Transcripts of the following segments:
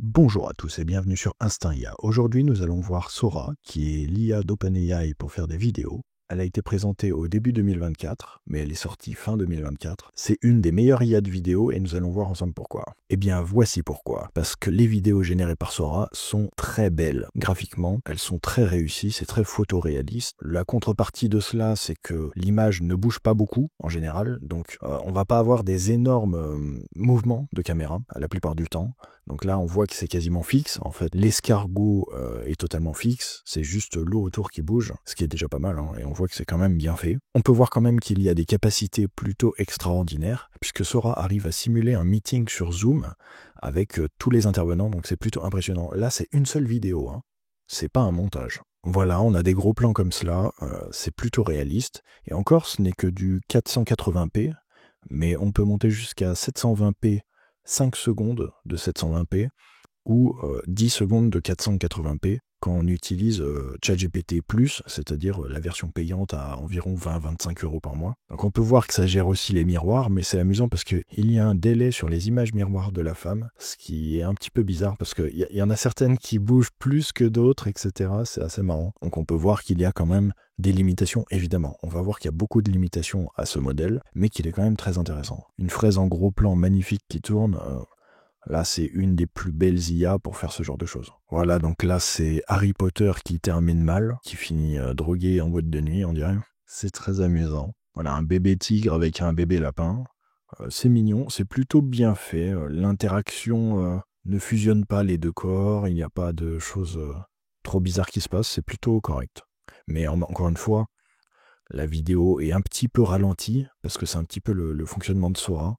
Bonjour à tous et bienvenue sur Instinct IA. Aujourd'hui, nous allons voir Sora, qui est l'IA d'OpenAI pour faire des vidéos. Elle a été présentée au début 2024, mais elle est sortie fin 2024. C'est une des meilleures IA de vidéo et nous allons voir ensemble pourquoi. Eh bien, voici pourquoi. Parce que les vidéos générées par Sora sont très belles. Graphiquement, elles sont très réussies, c'est très photoréaliste. La contrepartie de cela, c'est que l'image ne bouge pas beaucoup, en général. Donc, on va pas avoir des énormes mouvements de caméra, la plupart du temps. Donc là, on voit que c'est quasiment fixe. En fait, l'escargot est totalement fixe. C'est juste l'eau autour qui bouge, ce qui est déjà pas mal. Et on voit que c'est quand même bien fait. On peut voir quand même qu'il y a des capacités plutôt extraordinaires, puisque Sora arrive à simuler un meeting sur Zoom avec tous les intervenants. Donc c'est plutôt impressionnant. Là, c'est une seule vidéo. C'est pas un montage. Voilà, on a des gros plans comme cela. C'est plutôt réaliste. Et encore, ce n'est que du 480p, mais on peut monter jusqu'à 720p 5 secondes de 720p ou 10 secondes de 480p quand on utilise ChatGPT+, c'est-à-dire la version payante à environ 20-25 euros par mois. Donc on peut voir que ça gère aussi les miroirs, mais c'est amusant parce qu'il y a un délai sur les images miroirs de la femme, ce qui est un petit peu bizarre parce qu'il y en a certaines qui bougent plus que d'autres, etc. C'est assez marrant. Donc on peut voir qu'il y a quand même des limitations, évidemment. On va voir qu'il y a beaucoup de limitations à ce modèle, mais qu'il est quand même très intéressant. Une fraise en gros plan magnifique qui tourne, là c'est une des plus belles IA pour faire ce genre de choses. Voilà, donc là c'est Harry Potter qui termine mal, qui finit drogué en boîte de nuit, on dirait. C'est très amusant. Voilà, un bébé tigre avec un bébé lapin. C'est mignon, c'est plutôt bien fait. L'interaction ne fusionne pas les deux corps, il n'y a pas de choses trop bizarres qui se passent, c'est plutôt correct. Mais encore une fois, la vidéo est un petit peu ralentie, parce que c'est un petit peu le fonctionnement de Sora.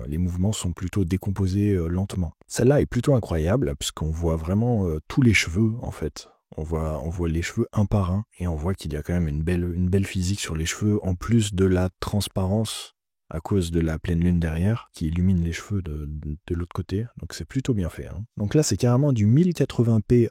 Les mouvements sont plutôt décomposés lentement. Celle-là est plutôt incroyable, puisqu'on voit vraiment tous les cheveux, en fait. On voit les cheveux un par un, et on voit qu'il y a quand même une belle physique sur les cheveux, en plus de la transparence à cause de la pleine lune derrière, qui illumine les cheveux de l'autre côté. Donc c'est plutôt bien fait. Donc là, c'est carrément du 1080p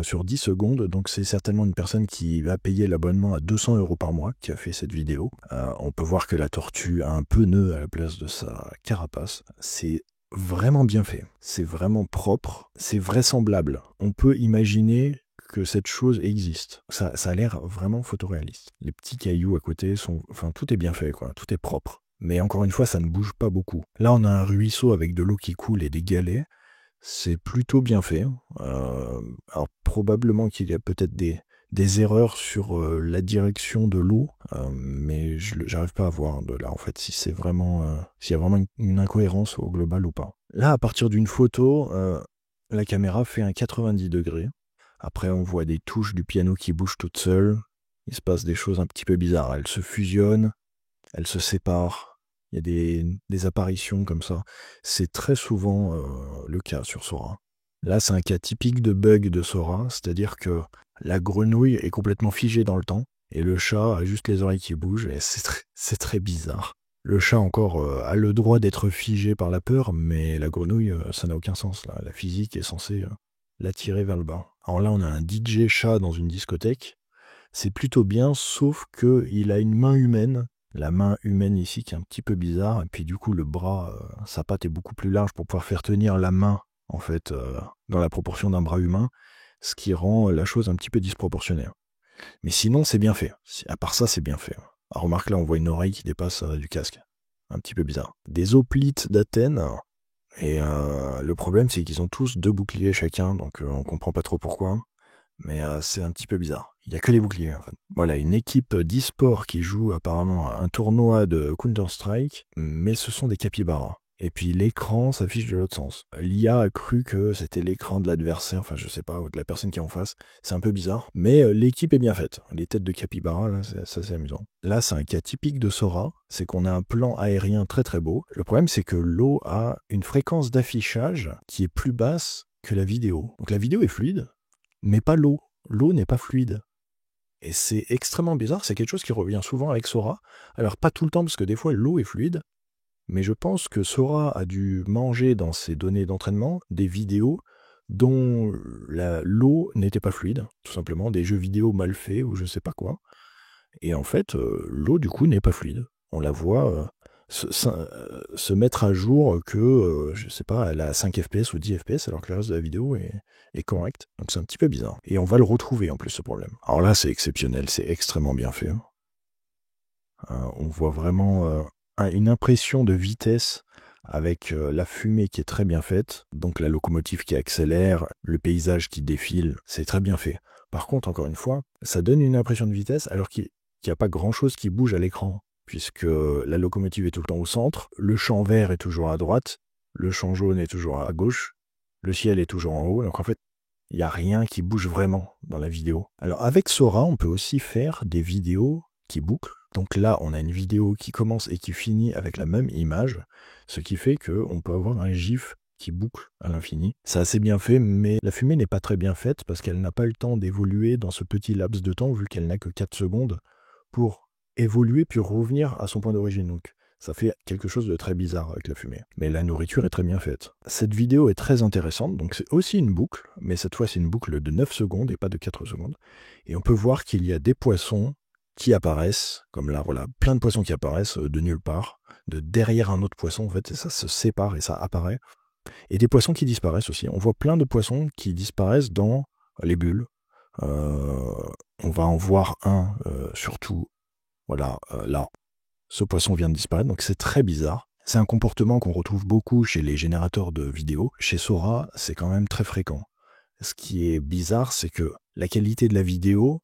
sur 10 secondes, donc c'est certainement une personne qui va payer l'abonnement à 200 euros par mois qui a fait cette vidéo. On peut voir que la tortue a un pneu à la place de sa carapace. C'est vraiment bien fait, c'est vraiment propre, c'est vraisemblable. On peut imaginer que cette chose existe. Ça a l'air vraiment photoréaliste. Les petits cailloux à côté sont... Enfin, tout est bien fait, quoi. Tout est propre. Mais encore une fois, ça ne bouge pas beaucoup. Là, on a un ruisseau avec de l'eau qui coule et des galets. C'est plutôt bien fait. Alors probablement qu'il y a peut-être des erreurs sur la direction de l'eau, mais j'arrive pas à voir de là en fait si c'est vraiment s'il y a vraiment une incohérence au global ou pas. Là, à partir d'une photo, la caméra fait un 90 degrés. Après, on voit des touches du piano qui bougent toutes seules. Il se passe des choses un petit peu bizarres. Elles se fusionnent, elles se séparent. Il y a des apparitions comme ça. C'est très souvent le cas sur Sora. Là, c'est un cas typique de bug de Sora, c'est-à-dire que la grenouille est complètement figée dans le temps, et le chat a juste les oreilles qui bougent, et c'est très bizarre. Le chat encore a le droit d'être figé par la peur, mais la grenouille, ça n'a aucun sens. Là. La physique est censée l'attirer vers le bas. Alors là, on a un DJ chat dans une discothèque. C'est plutôt bien, sauf qu'il a une main humaine. La main humaine ici qui est un petit peu bizarre, et puis du coup le bras, sa patte est beaucoup plus large pour pouvoir faire tenir la main, en fait, dans la proportion d'un bras humain, ce qui rend la chose un petit peu disproportionnée. Mais sinon, c'est bien fait. À part ça, c'est bien fait. Ah, remarque là, on voit une oreille qui dépasse du casque. Un petit peu bizarre. Des hoplites d'Athènes, et le problème c'est qu'ils ont tous 2 boucliers chacun, donc on comprend pas trop pourquoi. Mais c'est un petit peu bizarre. Il n'y a que les boucliers, en fait. Voilà, une équipe d'e-sport qui joue apparemment à un tournoi de Counter-Strike, mais ce sont des capybaras. Et puis l'écran s'affiche de l'autre sens. L'IA a cru que c'était l'écran de l'adversaire, enfin je sais pas, ou de la personne qui est en face. C'est un peu bizarre. Mais l'équipe est bien faite. Les têtes de capybara, là, c'est amusant. Là, c'est un cas typique de Sora. C'est qu'on a un plan aérien très très beau. Le problème, c'est que l'eau a une fréquence d'affichage qui est plus basse que la vidéo. Donc la vidéo est fluide, mais pas l'eau. L'eau n'est pas fluide. Et c'est extrêmement bizarre, c'est quelque chose qui revient souvent avec Sora. Alors pas tout le temps, parce que des fois l'eau est fluide, mais je pense que Sora a dû manger dans ses données d'entraînement des vidéos dont l'eau n'était pas fluide, tout simplement, des jeux vidéo mal faits ou je sais pas quoi. Et en fait, l'eau du coup n'est pas fluide. On la voit se mettre à jour que, je sais pas, elle a 5 FPS ou 10 FPS alors que le reste de la vidéo est correct. Donc c'est un petit peu bizarre. Et on va le retrouver en plus ce problème. Alors là c'est exceptionnel, c'est extrêmement bien fait. On voit vraiment une impression de vitesse avec la fumée qui est très bien faite, donc la locomotive qui accélère, le paysage qui défile, c'est très bien fait. Par contre, encore une fois, ça donne une impression de vitesse alors qu'il n'y a pas grand-chose qui bouge à l'écran, puisque la locomotive est tout le temps au centre, le champ vert est toujours à droite, le champ jaune est toujours à gauche, le ciel est toujours en haut, donc en fait, il n'y a rien qui bouge vraiment dans la vidéo. Alors avec Sora, on peut aussi faire des vidéos qui bouclent. Donc là, on a une vidéo qui commence et qui finit avec la même image, ce qui fait qu'on peut avoir un GIF qui boucle à l'infini. C'est assez bien fait, mais la fumée n'est pas très bien faite parce qu'elle n'a pas le temps d'évoluer dans ce petit laps de temps, vu qu'elle n'a que 4 secondes, pour évoluer puis revenir à son point d'origine. Donc ça fait quelque chose de très bizarre avec la fumée. Mais la nourriture est très bien faite. Cette vidéo est très intéressante, donc c'est aussi une boucle, mais cette fois c'est une boucle de 9 secondes et pas de 4 secondes. Et on peut voir qu'il y a des poissons qui apparaissent, comme là, voilà, plein de poissons qui apparaissent de nulle part, de derrière un autre poisson, en fait, et ça se sépare et ça apparaît. Et des poissons qui disparaissent aussi. On voit plein de poissons qui disparaissent dans les bulles. On va en voir un, surtout, voilà, là. Ce poisson vient de disparaître, donc c'est très bizarre. C'est un comportement qu'on retrouve beaucoup chez les générateurs de vidéos. Chez Sora, c'est quand même très fréquent. Ce qui est bizarre, c'est que la qualité de la vidéo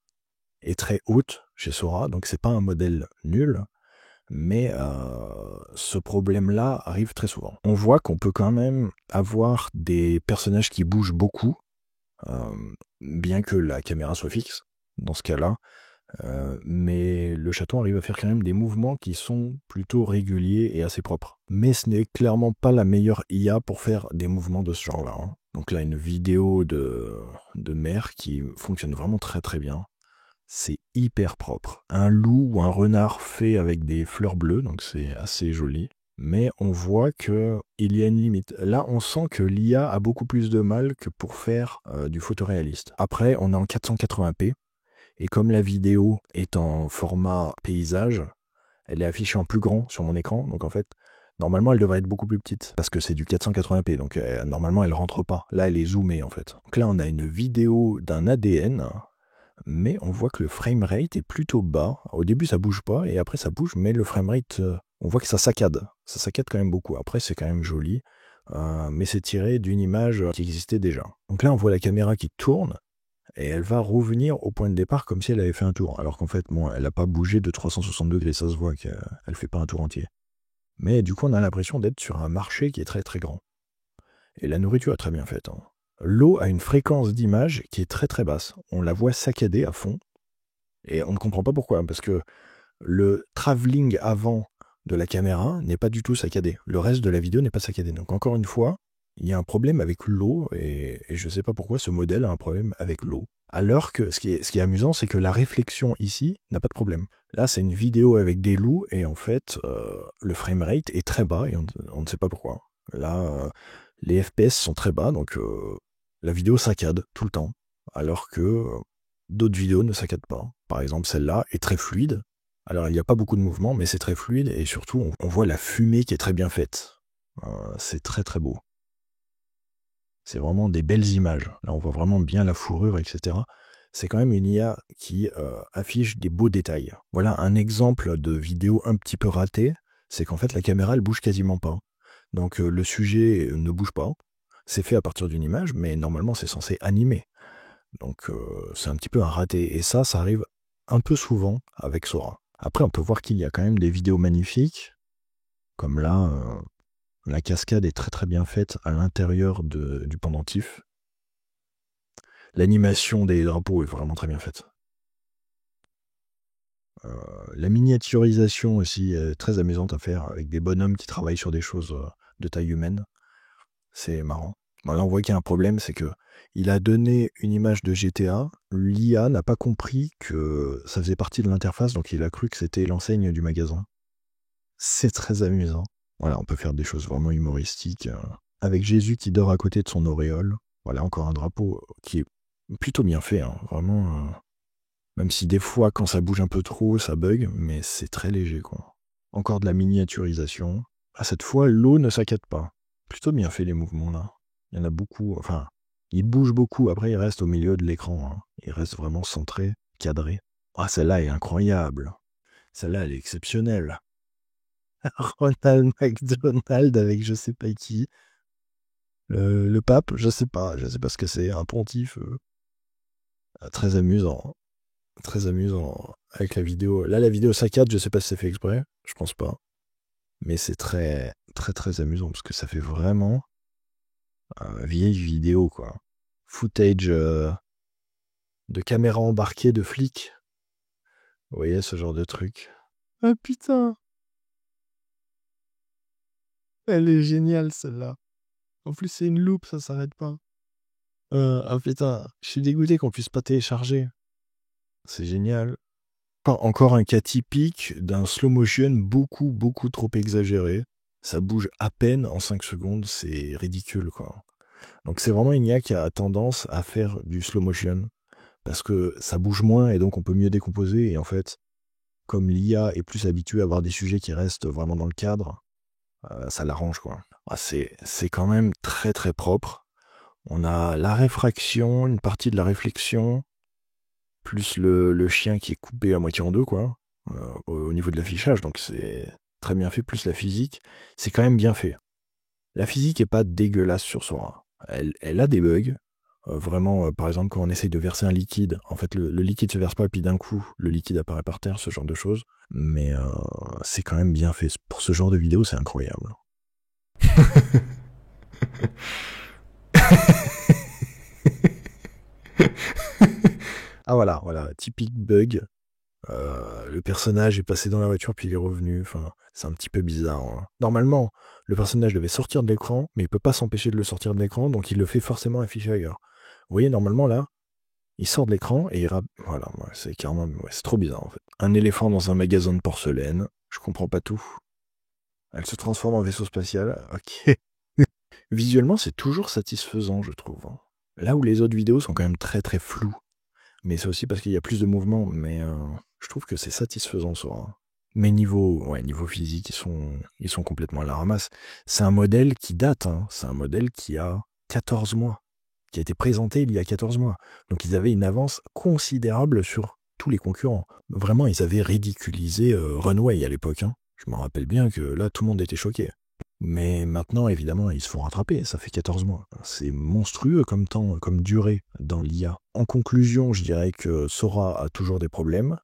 est très haute chez Sora, donc c'est pas un modèle nul, mais ce problème-là arrive très souvent. On voit qu'on peut quand même avoir des personnages qui bougent beaucoup, bien que la caméra soit fixe, dans ce cas-là, mais le chaton arrive à faire quand même des mouvements qui sont plutôt réguliers et assez propres. Mais ce n'est clairement pas la meilleure IA pour faire des mouvements de ce genre-là. Donc là, une vidéo de mer qui fonctionne vraiment très très bien. C'est hyper propre. Un loup ou un renard fait avec des fleurs bleues, donc c'est assez joli. Mais on voit qu'il y a une limite. Là, on sent que l'IA a beaucoup plus de mal que pour faire du photoréaliste. Après, on est en 480p. Et comme la vidéo est en format paysage, elle est affichée en plus grand sur mon écran. Donc en fait, normalement, elle devrait être beaucoup plus petite. Parce que c'est du 480p. Donc normalement, elle rentre pas. Là, elle est zoomée en fait. Donc là, on a une vidéo d'un ADN. Mais on voit que le framerate est plutôt bas. Au début, ça bouge pas, et après, ça bouge, mais le framerate, on voit que ça saccade. Ça saccade quand même beaucoup. Après, c'est quand même joli, mais c'est tiré d'une image qui existait déjà. Donc là, on voit la caméra qui tourne, et elle va revenir au point de départ comme si elle avait fait un tour. Alors qu'en fait, bon, elle n'a pas bougé de 360 degrés, ça se voit qu'elle ne fait pas un tour entier. Mais du coup, on a l'impression d'être sur un marché qui est très très grand. Et la nourriture est très bien faite. L'eau a une fréquence d'image qui est très très basse. On la voit saccader à fond. Et on ne comprend pas pourquoi. Parce que le travelling avant de la caméra n'est pas du tout saccadé. Le reste de la vidéo n'est pas saccadé. Donc encore une fois, il y a un problème avec l'eau. Et je ne sais pas pourquoi ce modèle a un problème avec l'eau. Alors que ce qui est amusant, c'est que la réflexion ici n'a pas de problème. Là, c'est une vidéo avec des loups. Et en fait, le framerate est très bas. Et on ne sait pas pourquoi. Là, les FPS sont très bas. Donc la vidéo saccade tout le temps, alors que d'autres vidéos ne saccadent pas. Par exemple, celle-là est très fluide. Alors, il n'y a pas beaucoup de mouvement, mais c'est très fluide, et surtout, on voit la fumée qui est très bien faite. C'est très très beau. C'est vraiment des belles images. Là, on voit vraiment bien la fourrure, etc. C'est quand même une IA qui affiche des beaux détails. Voilà un exemple de vidéo un petit peu ratée, c'est qu'en fait, la caméra, elle bouge quasiment pas. Donc, le sujet ne bouge pas. C'est fait à partir d'une image, mais normalement c'est censé animer. Donc c'est un petit peu un raté. Et ça arrive un peu souvent avec Sora. Après, on peut voir qu'il y a quand même des vidéos magnifiques. Comme là, la cascade est très très bien faite à l'intérieur du pendentif. L'animation des drapeaux est vraiment très bien faite. La miniaturisation aussi est très amusante à faire, avec des bonhommes qui travaillent sur des choses de taille humaine. C'est marrant. Bon, là, on voit qu'il y a un problème, c'est que il a donné une image de GTA. L'IA n'a pas compris que ça faisait partie de l'interface, donc il a cru que c'était l'enseigne du magasin. C'est très amusant. Voilà, on peut faire des choses vraiment humoristiques. Avec Jésus qui dort à côté de son auréole. Voilà, encore un drapeau qui est plutôt bien fait, hein, vraiment. Même si des fois, quand ça bouge un peu trop, ça bug, mais c'est très léger, quoi. Encore de la miniaturisation. Ah, cette fois, l'eau ne saccade pas. Plutôt bien fait les mouvements là. Il y en a beaucoup. Enfin, il bouge beaucoup. Après, il reste au milieu de l'écran. Hein. Il reste vraiment centré, cadré. Ah, celle-là est incroyable. Celle-là, elle est exceptionnelle. Ronald McDonald avec je sais pas qui. Le pape, je sais pas ce que c'est. Un pontife. Très amusant. Très amusant avec la vidéo. Là, la vidéo saccade, je sais pas si c'est fait exprès. Je pense pas. Mais c'est très, très, très amusant parce que ça fait vraiment vieille vidéo, quoi. Footage de caméra embarquée de flics. Vous voyez, ce genre de truc. Ah putain! Elle est géniale, celle-là. En plus, c'est une loupe, ça s'arrête pas. Ah putain, je suis dégoûté qu'on puisse pas télécharger. C'est génial. Encore un cas typique d'un slow motion beaucoup, beaucoup trop exagéré. Ça bouge à peine en 5 secondes, c'est ridicule, quoi. Donc c'est vraiment une IA qui a tendance à faire du slow motion, parce que ça bouge moins et donc on peut mieux décomposer. Et en fait, comme l'IA est plus habituée à avoir des sujets qui restent vraiment dans le cadre, ça l'arrange, quoi. Ah, c'est quand même très très propre. On a la réfraction, une partie de la réflexion, plus le chien qui est coupé à moitié en deux, quoi, au niveau de l'affichage. Donc c'est très bien fait, plus la physique. C'est quand même bien fait. La physique est pas dégueulasse sur Sora. Elle a des bugs. Vraiment, par exemple, quand on essaye de verser un liquide, en fait, le liquide se verse pas, et puis d'un coup, le liquide apparaît par terre, ce genre de choses. Mais c'est quand même bien fait. Pour ce genre de vidéo, c'est incroyable. Ah voilà, typique bug. Le personnage est passé dans la voiture, puis il est revenu. Enfin, c'est un petit peu bizarre. Hein. Normalement, le personnage devait sortir de l'écran, mais il peut pas s'empêcher de le sortir de l'écran, donc il le fait forcément afficher ailleurs. Vous voyez, normalement, là, il sort de l'écran et voilà, ouais, c'est carrément... Ouais, c'est trop bizarre, en fait. Un éléphant dans un magasin de porcelaine. Je comprends pas tout. Elle se transforme en vaisseau spatial. Ok. Visuellement, c'est toujours satisfaisant, je trouve. Hein. Là où les autres vidéos sont quand même très très floues. Mais c'est aussi parce qu'il y a plus de mouvement. Mais je trouve que c'est satisfaisant, ça. Hein. Mais niveau physique, ils sont complètement à la ramasse. C'est un modèle qui date. Hein. C'est un modèle qui a 14 mois. Qui a été présenté il y a 14 mois. Donc ils avaient une avance considérable sur tous les concurrents. Vraiment, ils avaient ridiculisé Runway à l'époque. Hein. Je me rappelle bien que là, tout le monde était choqué. Mais maintenant, évidemment, ils se font rattraper, ça fait 14 mois. C'est monstrueux comme temps, comme durée dans l'IA. En conclusion, je dirais que Sora a toujours des problèmes.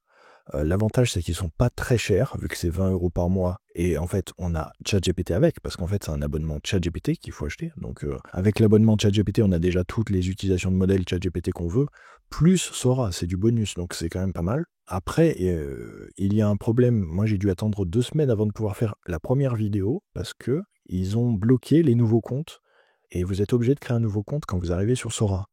L'avantage, c'est qu'ils sont pas très chers, vu que c'est 20 € par mois. Et en fait, on a ChatGPT avec, parce qu'en fait, c'est un abonnement ChatGPT qu'il faut acheter. Donc, avec l'abonnement ChatGPT, on a déjà toutes les utilisations de modèles ChatGPT qu'on veut, plus Sora, c'est du bonus, donc c'est quand même pas mal. Après, il y a un problème. Moi, j'ai dû attendre 2 semaines avant de pouvoir faire la première vidéo, parce que ils ont bloqué les nouveaux comptes, et vous êtes obligé de créer un nouveau compte quand vous arrivez sur Sora.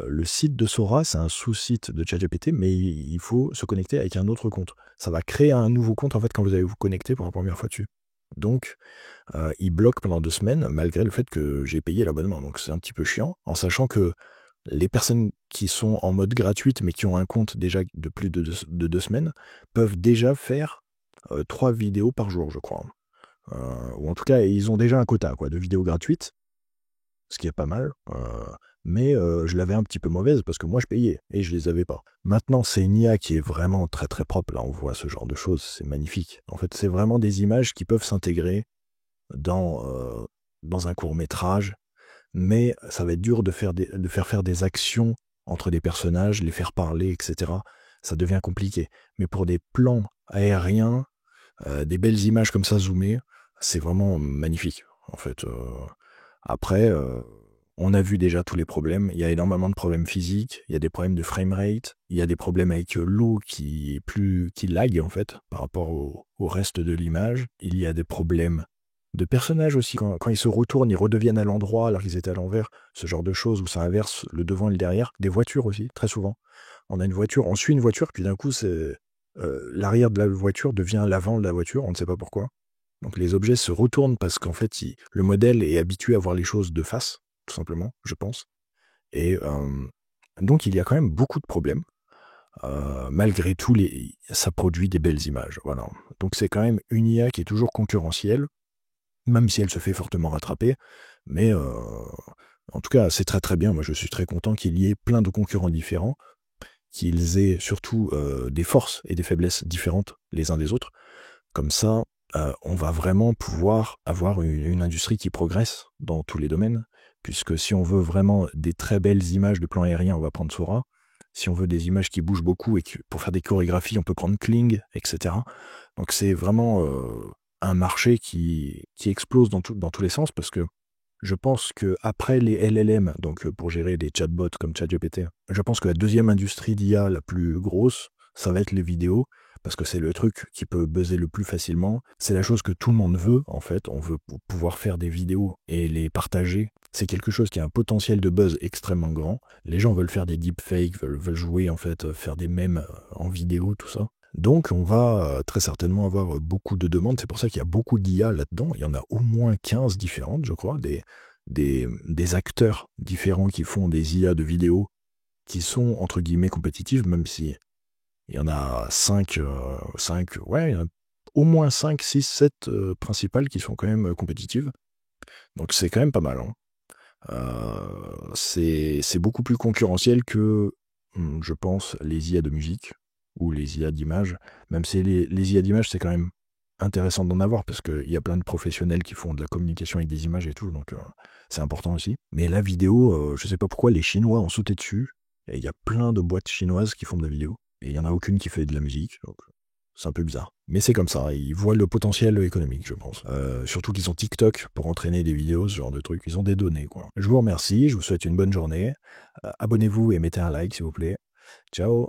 Le site de Sora, c'est un sous-site de ChatGPT, mais il faut se connecter avec un autre compte. Ça va créer un nouveau compte en fait quand vous allez vous connecter pour la première fois dessus. Donc, il bloque pendant 2 semaines, malgré le fait que j'ai payé l'abonnement. Donc c'est un petit peu chiant, en sachant que les personnes qui sont en mode gratuite, mais qui ont un compte déjà de plus de 2 semaines, peuvent déjà faire 3 vidéos par jour, je crois. Ou en tout cas, ils ont déjà un quota de vidéos gratuites, ce qui est pas mal. Mais je l'avais un petit peu mauvaise parce que moi je payais et je les avais pas. Maintenant, c'est une IA qui est vraiment très très propre. Là, on voit ce genre de choses, c'est magnifique. En fait, c'est vraiment des images qui peuvent s'intégrer dans un court-métrage, mais ça va être dur de faire faire des actions entre des personnages, les faire parler, etc. Ça devient compliqué. Mais pour des plans aériens, des belles images comme ça zoomées, c'est vraiment magnifique. En fait, après, on a vu déjà tous les problèmes. Il y a énormément de problèmes physiques, il y a des problèmes de framerate, il y a des problèmes avec l'eau qui lag en fait par rapport au reste de l'image. Il y a des problèmes de personnages aussi. Quand ils se retournent, ils redeviennent à l'endroit alors qu'ils étaient à l'envers. Ce genre de choses où ça inverse le devant et le derrière. Des voitures aussi, très souvent. On a une voiture, on suit une voiture, puis d'un coup, l'arrière de la voiture devient l'avant de la voiture, on ne sait pas pourquoi. Donc les objets se retournent parce qu'en fait, le modèle est habitué à voir les choses de face, tout simplement, je pense. Et donc il y a quand même beaucoup de problèmes. malgré tout, ça produit des belles images. Voilà. Donc c'est quand même une IA qui est toujours concurrentielle, même si elle se fait fortement rattraper. Mais en tout cas, c'est très très bien. Moi, je suis très content qu'il y ait plein de concurrents différents, qu'ils aient surtout des forces et des faiblesses différentes les uns des autres. Comme ça, on va vraiment pouvoir avoir une industrie qui progresse dans tous les domaines, puisque si on veut vraiment des très belles images de plans aériens, on va prendre Sora. Si on veut des images qui bougent beaucoup et pour faire des chorégraphies, on peut prendre Kling, etc. Donc c'est vraiment un marché qui explose dans tous les sens, parce que je pense qu'après les LLM, donc pour gérer des chatbots comme ChatGPT, je pense que la deuxième industrie d'IA la plus grosse, ça va être les vidéos, parce que c'est le truc qui peut buzzer le plus facilement. C'est la chose que tout le monde veut, en fait. On veut pouvoir faire des vidéos et les partager. C'est quelque chose qui a un potentiel de buzz extrêmement grand. Les gens veulent faire des deepfakes, veulent jouer, en fait, faire des mèmes en vidéo, tout ça. Donc on va très certainement avoir beaucoup de demandes. C'est pour ça qu'il y a beaucoup d'IA là-dedans. Il y en a au moins 15 différentes, je crois, des acteurs différents qui font des IA de vidéo qui sont, entre guillemets, compétitives, même si il y en a 5, ouais, il y en a au moins 5, 6, 7 principales qui sont quand même compétitives. Donc c'est quand même pas mal. Hein. C'est beaucoup plus concurrentiel que, je pense, les IA de musique ou les IA d'image. Même si les IA d'image, c'est quand même intéressant d'en avoir, parce qu'il y a plein de professionnels qui font de la communication avec des images et tout, donc c'est important aussi. Mais la vidéo, je sais pas pourquoi les Chinois ont sauté dessus, et il y a plein de boîtes chinoises qui font de la vidéo, et il y en a aucune qui fait de la musique, donc c'est un peu bizarre. Mais c'est comme ça, ils voient le potentiel économique, je pense. Surtout qu'ils ont TikTok pour entraîner des vidéos, ce genre de trucs, ils ont des données, quoi. Je vous remercie, je vous souhaite une bonne journée. Abonnez-vous et mettez un like, s'il vous plaît. Ciao!